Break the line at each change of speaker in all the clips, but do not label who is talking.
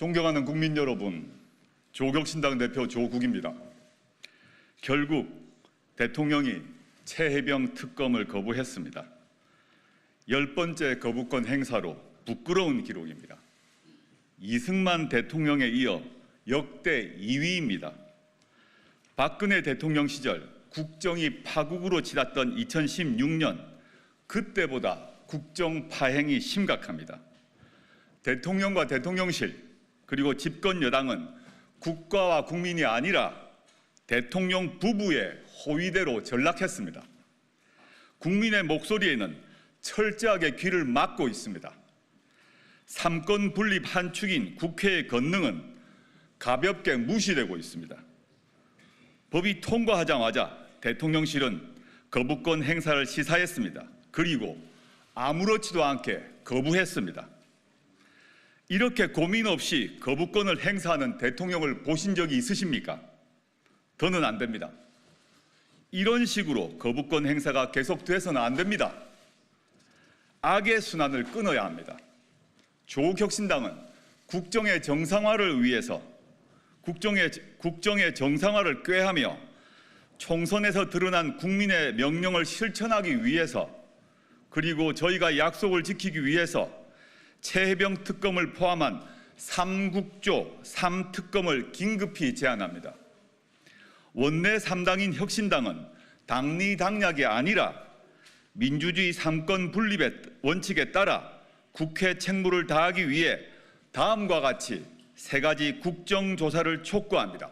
존경하는 국민 여러분, 조국신당 대표 조국입니다. 결국 대통령이 최혜병 특검을 거부했습니다. 10번째 거부권 행사로 부끄러운 기록입니다. 이승만 대통령에 이어 역대 2위입니다. 박근혜 대통령 시절 국정이 파국으로 치닫던 2016년, 그때보다 국정 파행이 심각합니다. 대통령과 대통령실 그리고 집권 여당은 국가와 국민이 아니라 대통령 부부의 호위대로 전락했습니다. 국민의 목소리에는 철저하게 귀를 막고 있습니다. 삼권 분립 한 축인 국회의 권능은 가볍게 무시되고 있습니다. 법이 통과하자마자 대통령실은 거부권 행사를 시사했습니다. 그리고 아무렇지도 않게 거부했습니다. 이렇게 고민 없이 거부권을 행사하는 대통령을 보신 적이 있으십니까? 더는 안 됩니다. 이런 식으로 거부권 행사가 계속돼서는 안 됩니다. 악의 순환을 끊어야 합니다. 조국혁신당은 국정의 정상화를 위해서 국정의 정상화를 꾀하며 총선에서 드러난 국민의 명령을 실천하기 위해서, 그리고 저희가 약속을 지키기 위해서 최혜병 특검을 포함한 3국조 3특검을 긴급히 제안합니다. 원내 3당인 혁신당은 당리당략이 아니라 민주주의 3권 분립의 원칙에 따라 국회 책무를 다하기 위해 다음과 같이 3가지 국정조사를 촉구합니다.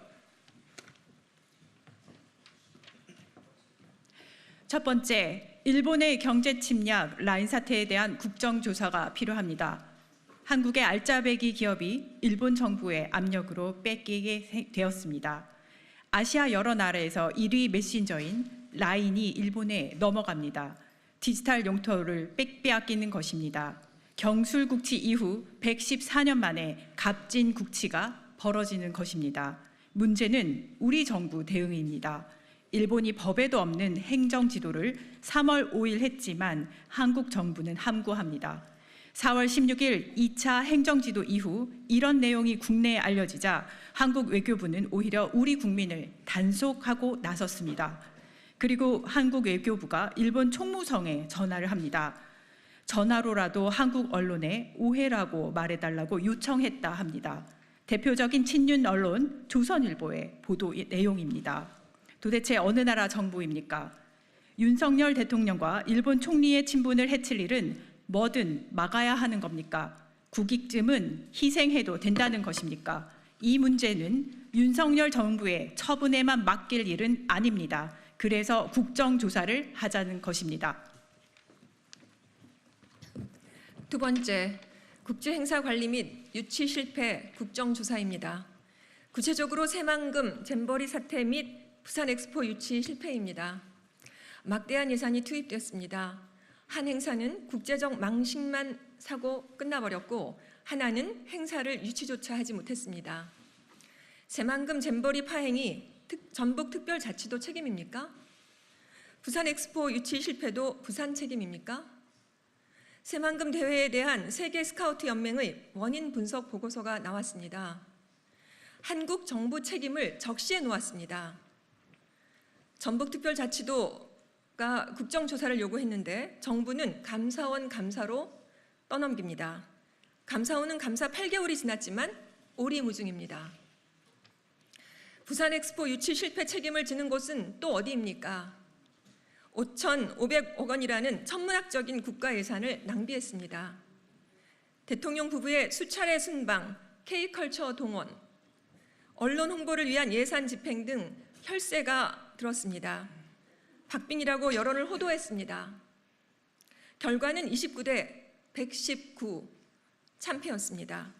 첫 번째, 일본의 경제 침략 라인 사태에 대한 국정조사가 필요합니다. 한국의 알짜배기 기업이 일본 정부의 압력으로 뺏기게 되었습니다. 아시아 여러 나라에서 1위 메신저인 라인이 일본에 넘어갑니다. 디지털 용토를 빼앗기는 것입니다. 경술국치 이후 114년 만에 값진 국치가 벌어지는 것입니다. 문제는 우리 정부 대응입니다. 일본이 법에도 없는 행정지도를 3월 5일 했지만 한국 정부는 함구합니다. 4월 16일 2차 행정지도 이후 이런 내용이 국내에 알려지자 한국 외교부는 오히려 우리 국민을 단속하고 나섰습니다. 그리고 한국 외교부가 일본 총무성에 전화를 합니다. 전화로라도 한국 언론에 오해라고 말해달라고 요청했다 합니다. 대표적인 친윤 언론 조선일보의 보도 내용입니다. 도대체 어느 나라 정부입니까? 윤석열 대통령과 일본 총리의 친분을 해칠 일은 뭐든 막아야 하는 겁니까? 국익쯤은 희생해도 된다는 것입니까? 이 문제는 윤석열 정부의 처분에만 맡길 일은 아닙니다. 그래서 국정조사를 하자는 것입니다.
두 번째, 국제행사 관리 및 유치 실패 국정조사입니다. 구체적으로 새만금 잼버리 사태 및 부산 엑스포 유치 실패입니다. 막대한 예산이 투입되었습니다. 한 행사는 국제적 망신만 사고 끝나버렸고 하나는 행사를 유치조차 하지 못했습니다. 새만금 잼버리 파행이 전북특별자치도 책임입니까? 부산 엑스포 유치 실패도 부산 책임입니까? 새만금 대회에 대한 세계 스카우트 연맹의 원인 분석 보고서가 나왔습니다. 한국 정부 책임을 적시해 놓았습니다. 전북특별자치도가 국정조사를 요구했는데 정부는 감사원 감사로 떠넘깁니다. 감사원은 감사 8개월이 지났지만 오리무중입니다. 부산 엑스포 유치 실패 책임을 지는 곳은 또 어디입니까? 5,500억 원이라는 천문학적인 국가 예산을 낭비했습니다. 대통령 부부의 수차례 순방, K컬처 동원, 언론 홍보를 위한 예산 집행 등 혈세가 들었습니다. 박빙이라고 여론을 호도했습니다. 결과는 29대 119 참패였습니다.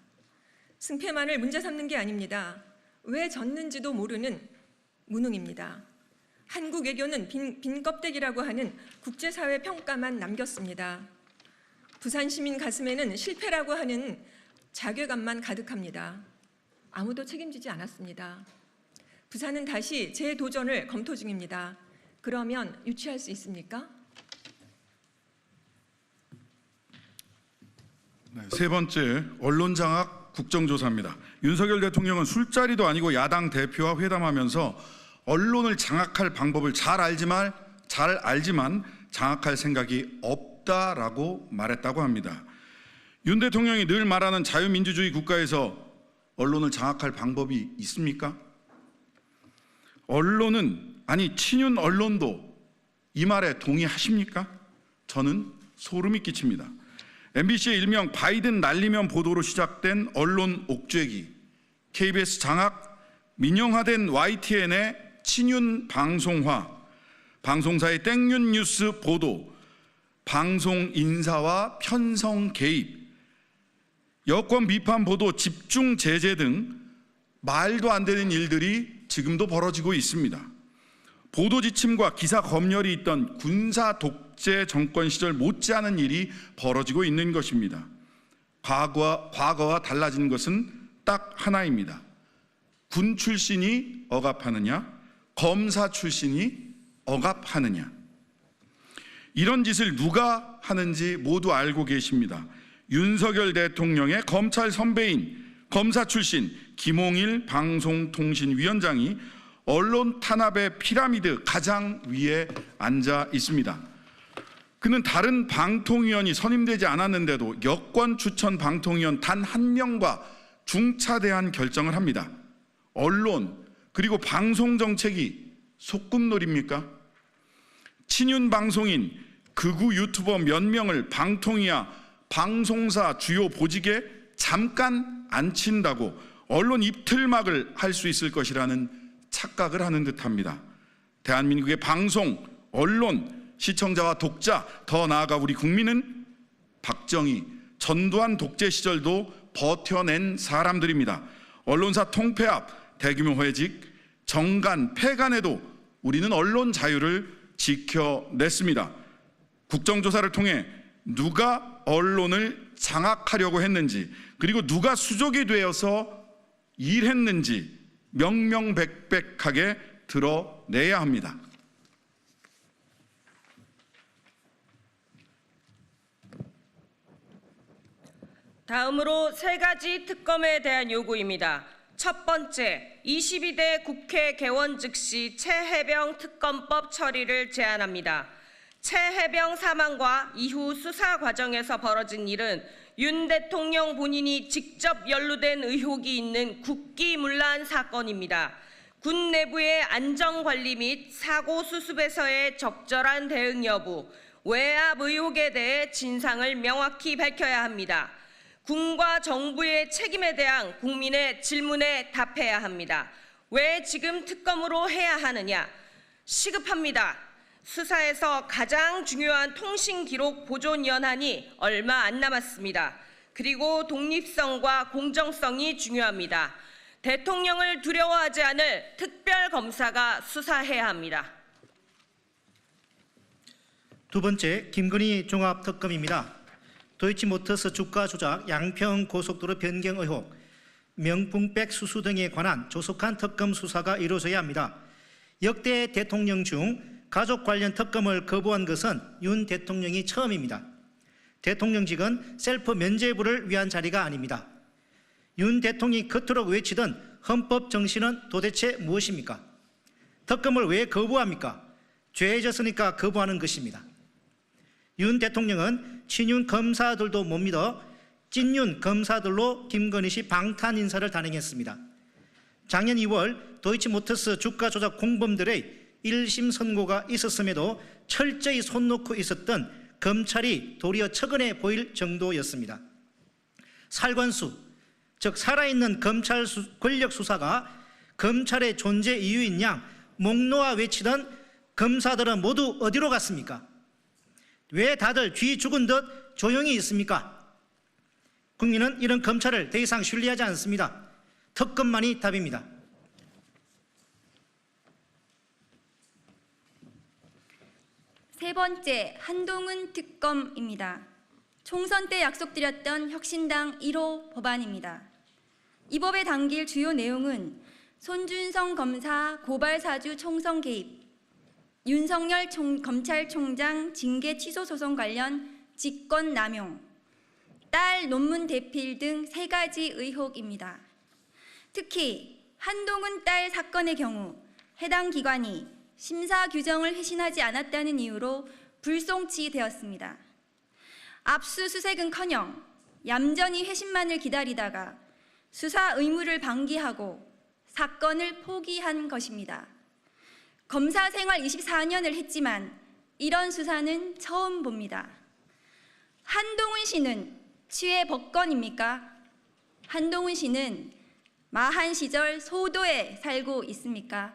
승패만을 문제 삼는 게 아닙니다. 왜 졌는지도 모르는 무능입니다. 한국 외교는 빈 껍데기라고 하는 국제사회 평가만 남겼습니다. 부산 시민 가슴에는 실패라고 하는 자괴감만 가득합니다. 아무도 책임지지 않았습니다. 부산은 다시 재도전을 검토 중입니다. 그러면 유치할 수 있습니까?
네, 세 번째, 언론 장악 마지막 국정조사입니다. 윤석열 대통령은 술자리도 아니고 야당 대표와 회담하면서 언론을 장악할 방법을 잘 알지만 장악할 생각이 없다라고 말했다고 합니다. 윤 대통령이 늘 말하는 자유민주주의 국가에서 언론을 장악할 방법이 있습니까? 친윤 언론도 이 말에 동의하십니까? 저는 소름이 끼칩니다. MBC의 일명 바이든 날리면 보도로 시작된 언론 옥죄기, KBS 장악, 민영화된 YTN의 친윤 방송화, 방송사의 땡윤 뉴스 보도, 방송 인사와 편성 개입, 여권 비판 보도 집중 제재 등 말도 안 되는 일들이 지금도 벌어지고 있습니다. 보도 지침과 기사 검열이 있던 군사 독재 정권 시절 못지않은 일이 벌어지고 있는 것입니다. 과거와 달라진 것은 딱 하나입니다. 군 출신이 억압하느냐, 검사 출신이 억압하느냐. 이런 짓을 누가 하는지 모두 알고 계십니다. 윤석열 대통령의 검찰 선배인 검사 출신 김홍일 방송통신위원장이 언론 탄압의 피라미드 가장 위에 앉아 있습니다. 그는 다른 방통위원이 선임되지 않았는데도 여권 추천 방통위원 단 한 명과 중차대한 결정을 합니다. 언론 그리고 방송 정책이 소꿉놀이입니까? 친윤 방송인 극우 유튜버 몇 명을 방통위와 방송사 주요 보직에 잠깐 앉힌다고 언론 입틀막을 할 수 있을 것이라는 착각을 하는 듯합니다. 대한민국의 방송, 언론, 시청자와 독자, 더 나아가 우리 국민은 박정희, 전두환 독재 시절도 버텨낸 사람들입니다. 언론사 통폐합, 대규모 회직, 정간, 폐간에도 우리는 언론 자유를 지켜냈습니다. 국정조사를 통해 누가 언론을 장악하려고 했는지, 그리고 누가 수족이 되어서 일했는지 명명백백하게 드러내야 합니다.
다음으로 세 가지 특검에 대한 요구입니다. 첫 번째, 22대 국회 개원 즉시 최혜병 특검법 처리를 제안합니다. 최혜병 사망과 이후 수사 과정에서 벌어진 일은 윤 대통령 본인이 직접 연루된 의혹이 있는 국기문란 사건입니다. 군 내부의 안전관리 및 사고 수습에서의 적절한 대응 여부, 외압 의혹에 대해 진상을 명확히 밝혀야 합니다. 군과 정부의 책임에 대한 국민의 질문에 답해야 합니다. 왜 지금 특검으로 해야 하느냐? 시급합니다. 수사에서 가장 중요한 통신기록 보존 연한이 얼마 안 남았습니다. 그리고 독립성과 공정성이 중요합니다. 대통령을 두려워하지 않을 특별검사가 수사해야 합니다.
두 번째, 김건희 종합특검입니다. 도이치모터스 주가 조작, 양평 고속도로 변경 의혹, 명품백 수수 등에 관한 조속한 특검 수사가 이루어져야 합니다. 역대 대통령 중 가족 관련 특검을 거부한 것은 윤 대통령이 처음입니다. 대통령직은 셀프 면죄부를 위한 자리가 아닙니다. 윤 대통령이 그토록 외치던 헌법 정신은 도대체 무엇입니까? 특검을 왜 거부합니까? 죄졌으니까 거부하는 것입니다. 윤 대통령은 친윤 검사들도 못 믿어 찐윤 검사들로 김건희 씨 방탄 인사를 단행했습니다. 작년 2월 도이치모터스 주가 조작 공범들의 1심 선고가 있었음에도 철저히 손 놓고 있었던 검찰이 도리어 처근해 보일 정도였습니다. 살관수, 즉 살아있는 검찰 권력 수사가 검찰의 존재 이유인 양 목 놓아 외치던 검사들은 모두 어디로 갔습니까? 왜 다들 쥐 죽은 듯 조용히 있습니까? 국민은 이런 검찰을 더 이상 신뢰하지 않습니다. 특검만이 답입니다.
세 번째, 한동훈 특검입니다. 총선 때 약속드렸던 혁신당 1호 법안입니다. 이 법에 담길 주요 내용은 손준성 검사 고발 사주 총선 개입, 윤석열 검찰총장 징계 취소 소송 관련 직권 남용, 딸 논문 대필 등 3가지 의혹입니다. 특히 한동훈 딸 사건의 경우 해당 기관이 심사 규정을 회신하지 않았다는 이유로 불송치되었습니다. 압수수색은커녕 얌전히 회신만을 기다리다가 수사 의무를 방기하고 사건을 포기한 것입니다. 검사 생활 24년을 했지만 이런 수사는 처음 봅니다. 한동훈 씨는 치외 법권입니까? 한동훈 씨는 마한 시절 소도에 살고 있습니까?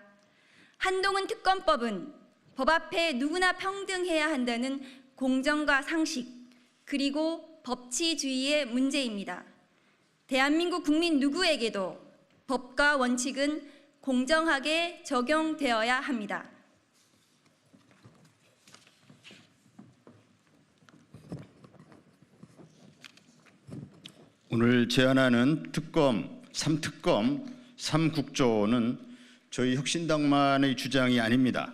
한동훈 특검법은 법 앞에 누구나 평등해야 한다는 공정과 상식, 그리고 법치주의의 문제입니다. 대한민국 국민 누구에게도 법과 원칙은 공정하게 적용되어야 합니다.
오늘 제안하는 특검, 3특검, 3국조는 저희 혁신당만의 주장이 아닙니다.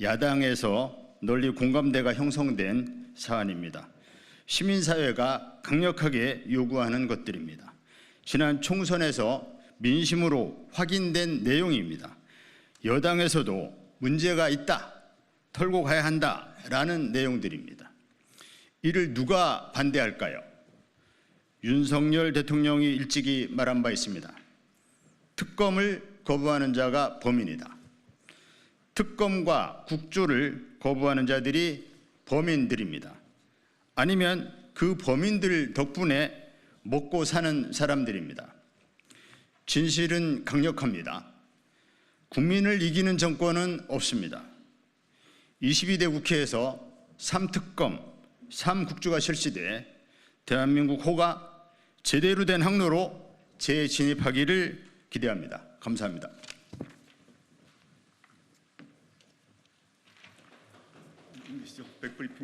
야당에서 널리 공감대가 형성된 사안입니다. 시민사회가 강력하게 요구하는 것들입니다. 지난 총선에서 민심으로 확인된 내용입니다. 여당에서도 문제가 있다, 털고 가야 한다라는 내용들입니다. 이를 누가 반대할까요? 윤석열 대통령이 일찍이 말한 바 있습니다. 특검을 거부하는 자가 범인이다. 특검과 국조를 거부하는 자들이 범인들입니다. 아니면 그 범인들 덕분에 먹고 사는 사람들입니다. 진실은 강력합니다. 국민을 이기는 정권은 없습니다. 22대 국회에서 3특검, 3국조가 실시돼 대한민국 호가 제대로 된 항로로 재진입하기를 기대합니다. 감사합니다.
백브리핑